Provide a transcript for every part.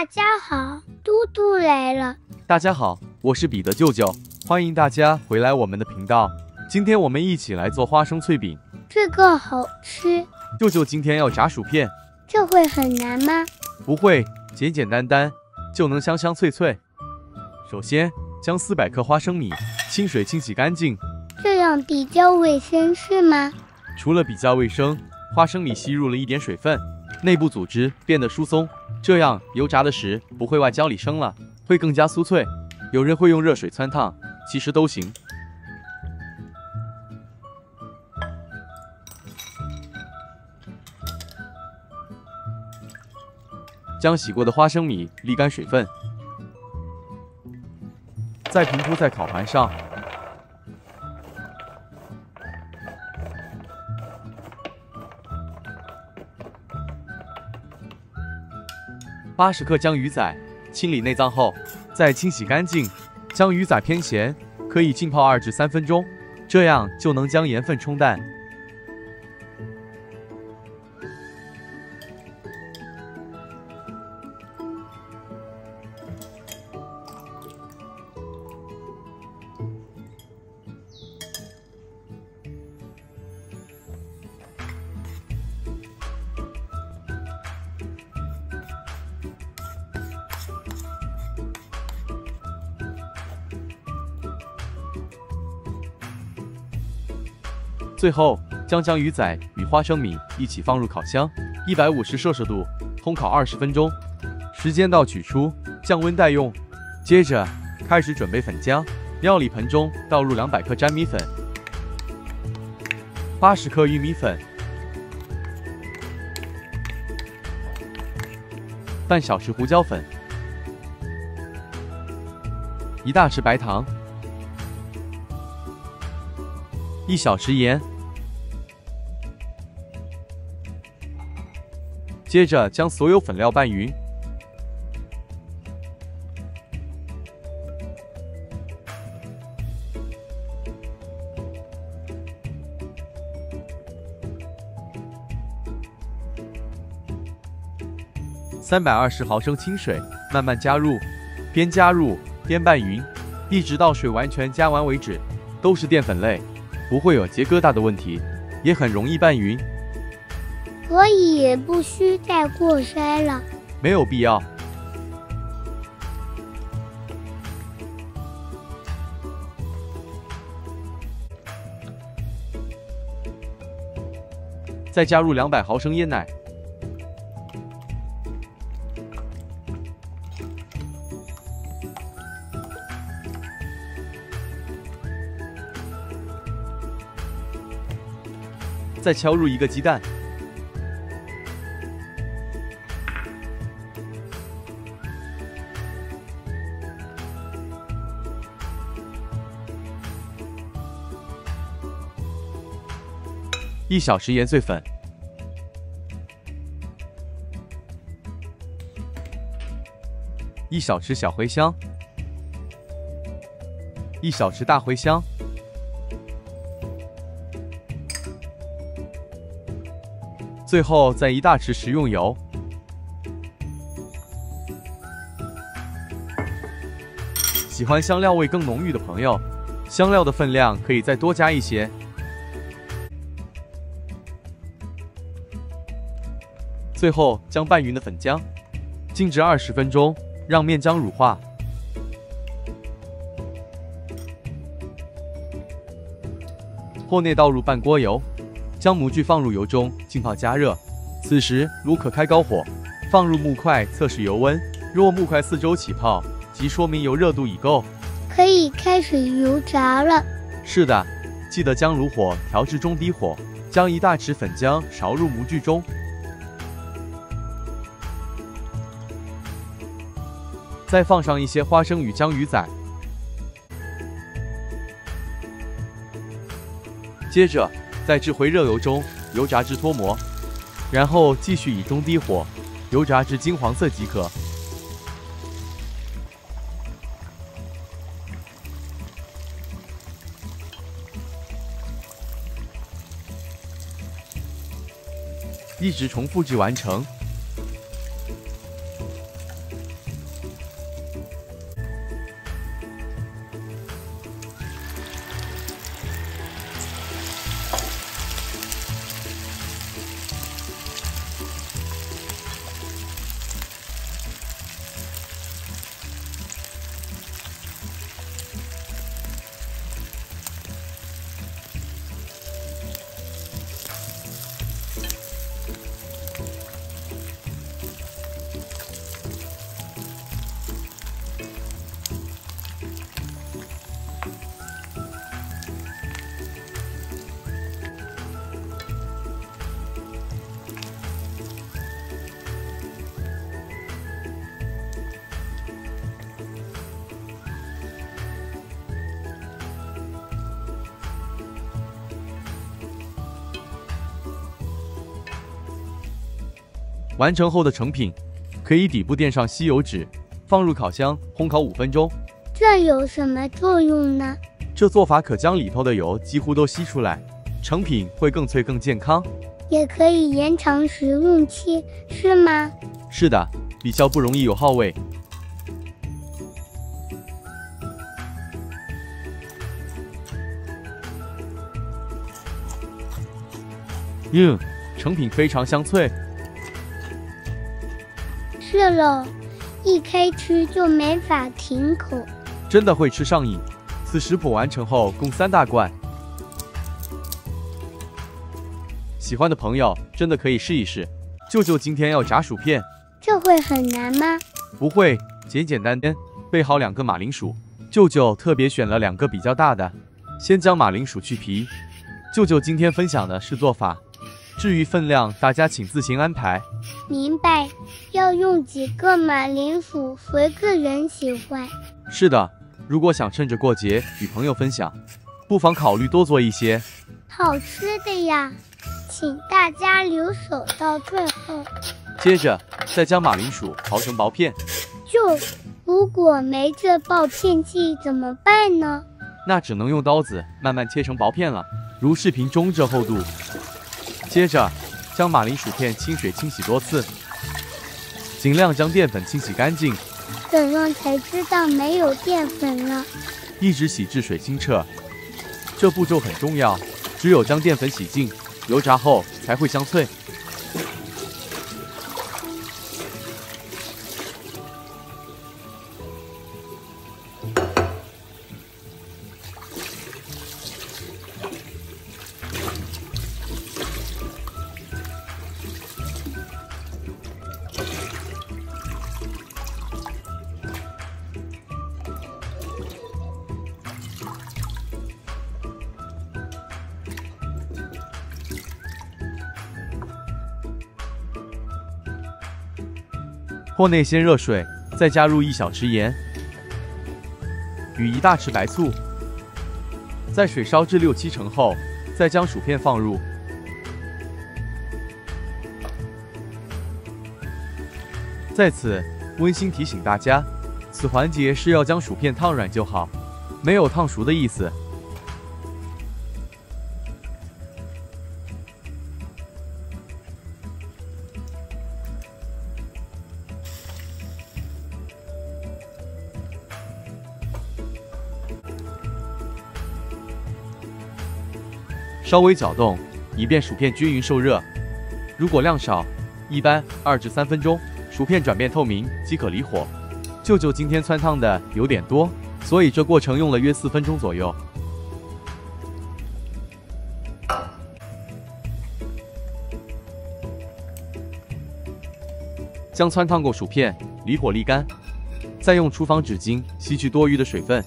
大家好，嘟嘟来了。大家好，我是彼得舅舅，欢迎大家回来我们的频道。今天我们一起来做花生脆饼，这个好吃。舅舅今天要炸薯片，这会很难吗？不会，简简单单就能香香脆脆。首先将400克花生米清水清洗干净，这样比较卫生是吗？除了比较卫生，花生米吸入了一点水分，内部组织变得疏松，这样油炸的时不会外焦里生了，会更加酥脆。有人会用热水汆烫，其实都行。将洗过的花生米沥干水分，再平铺在烤盘上。80克将鱼仔清理内脏后，再清洗干净。将鱼仔偏咸，可以浸泡2至3分钟，这样就能将盐分冲淡。最后，将鱼仔与花生米一起放入烤箱，150摄氏度烘烤20分钟，时间到取出，降温待用。接着开始准备粉浆，料理盆中倒入200克粘米粉、80克玉米粉、半小匙胡椒粉、1大匙白糖、1小匙盐。接着将所有粉料拌匀，320毫升清水慢慢加入，边加入边拌匀，一直到水完全加完为止。都是淀粉类，不会有结疙瘩的问题，也很容易拌匀。所以也不需再过筛了，没有必要。再加入200毫升椰奶，再敲入1个鸡蛋。1小匙盐碎粉，1小匙小茴香，1小匙大茴香，最后再1大匙食用油。喜欢香料味更浓郁的朋友，香料的分量可以再多加一些。最后将拌匀的粉浆静置20分钟，让面浆乳化。或内倒入半锅油，将模具放入油中浸泡加热。此时炉可开高火，放入木块测试油温。若木块4周起泡，即说明油热度已够，可以开始油炸了。是的，记得将炉火调至中低火，将1大匙粉浆勺入模具中。再放上一些花生与江鱼仔，接着再置回热油中，油炸至脱模，然后继续以中低火油炸至金黄色即可。一直重复至完成。完成后的成品，可以底部垫上吸油纸，放入烤箱烘烤5分钟。这有什么作用呢？这做法可将里头的油几乎都吸出来，成品会更脆更健康。也可以延长食用期，是吗？是的，比较不容易有耗味。成品非常香脆。是喽，一开吃就没法停口，真的会吃上瘾。此食谱完成后共3大罐，喜欢的朋友真的可以试一试。舅舅今天要炸薯片，这会很难吗？不会，简简单单。备好2个马铃薯，舅舅特别选了2个比较大的。先将马铃薯去皮。舅舅今天分享的是做法，至于分量，大家请自行安排。明白，要用几个马铃薯随个人喜欢。是的，如果想趁着过节与朋友分享，不妨考虑多做一些。好吃的呀，请大家留守到最后。接着再将马铃薯刨成薄片。如果没这刨片器怎么办呢？那只能用刀子慢慢切成薄片了，如视频中这厚度。接着将马铃薯片清水清洗多次，尽量将淀粉清洗干净。怎样才知道没有淀粉了？一直洗至水清澈，这步骤很重要，只有将淀粉洗净，油炸后才会香脆。锅内先热水，再加入1小匙盐与1大匙白醋，在水烧至6、7成后，再将薯片放入。在此温馨提醒大家，此环节是要将薯片烫软就好，没有烫熟的意思。稍微搅动，以便薯片均匀受热。如果量少，一般2至3分钟，薯片转变透明即可离火。舅舅今天汆烫的有点多，所以这过程用了约4分钟左右。将汆烫过薯片离火沥干，再用厨房纸巾吸去多余的水分。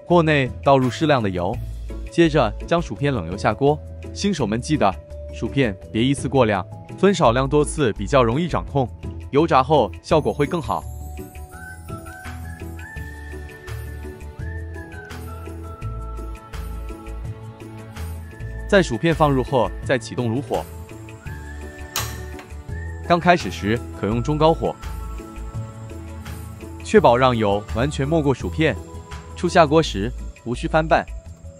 锅内倒入适量的油，接着将薯片冷油下锅。新手们记得，薯片别一次过量，分少量多次比较容易掌控，油炸后效果会更好。在薯片放入后，再启动炉火。刚开始时可用中高火，确保让油完全没过薯片。初下锅时无需翻拌，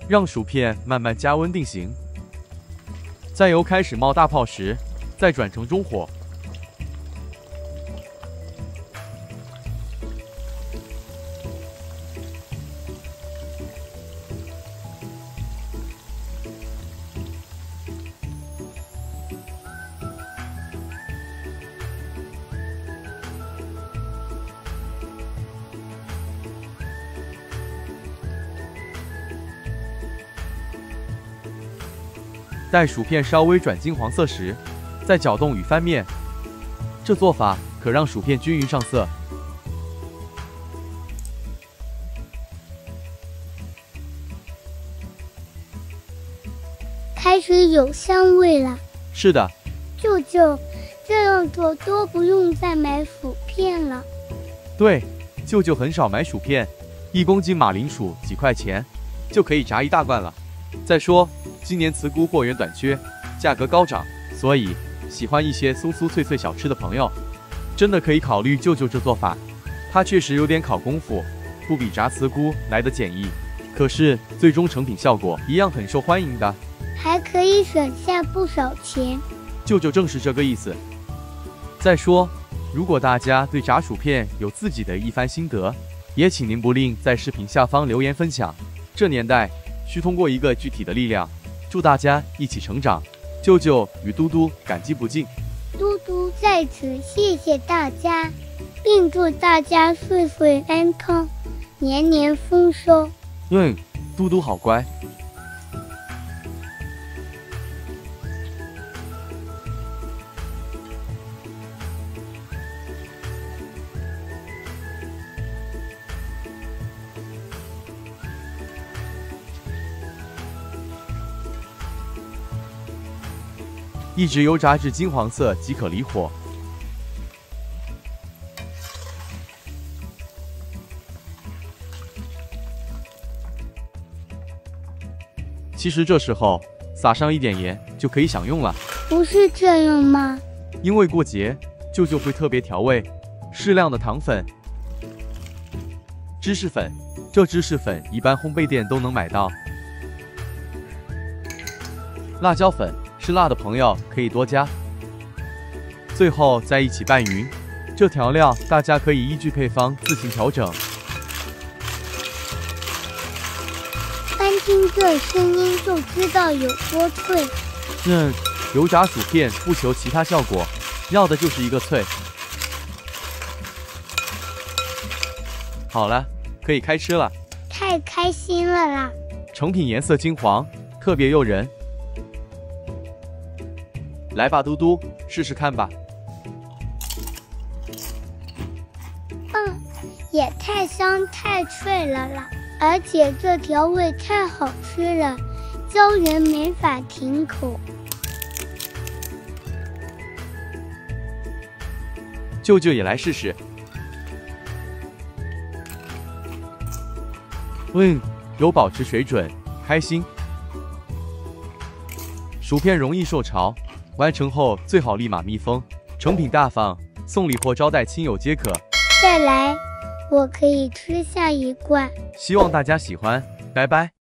让薯片慢慢加温定型。在油开始冒大泡时，再转成中火。待薯片稍微转金黄色时，再搅动与翻面。这做法可让薯片均匀上色。吃有香味了。是的，舅舅，这样做都不用再买薯片了。对，舅舅很少买薯片，1公斤马铃薯几块钱就可以炸一大罐了。再说，今年茨菇货源短缺，价格高涨，所以喜欢一些酥酥脆脆小吃的朋友，真的可以考虑舅舅这做法。它确实有点考功夫，不比炸茨菇来得简易，可是最终成品效果一样很受欢迎的，还可以省下不少钱。舅舅正是这个意思。再说，如果大家对炸薯片有自己的一番心得，也请您不吝在视频下方留言分享。这年代需通过一个具体的力量，祝大家一起成长。舅舅与嘟嘟感激不尽。嘟嘟在此谢谢大家，并祝大家岁岁安康，年年丰收。嘟嘟好乖。一直油炸至金黄色即可离火。其实这时候撒上一点盐就可以享用了。不是这样吗？因为过节，舅舅会特别调味，适量的糖粉、芝士粉，这芝士粉一般烘焙店都能买到。辣椒粉，吃辣的朋友可以多加。最后再一起拌匀，这调料大家可以依据配方自行调整。单听这声音就知道有多脆。油炸薯片不求其他效果，要的就是一个脆。好了，可以开吃了。太开心了啦！成品颜色金黄，特别诱人。来吧，嘟嘟，试试看吧。也太香太脆了啦！而且这调味太好吃了，叫人没法停口。舅舅也来试试。有保持水准，开心。薯片容易受潮，完成后最好立马密封，成品大方，送礼或招待亲友皆可。再来，我可以吃下一罐。希望大家喜欢，拜拜。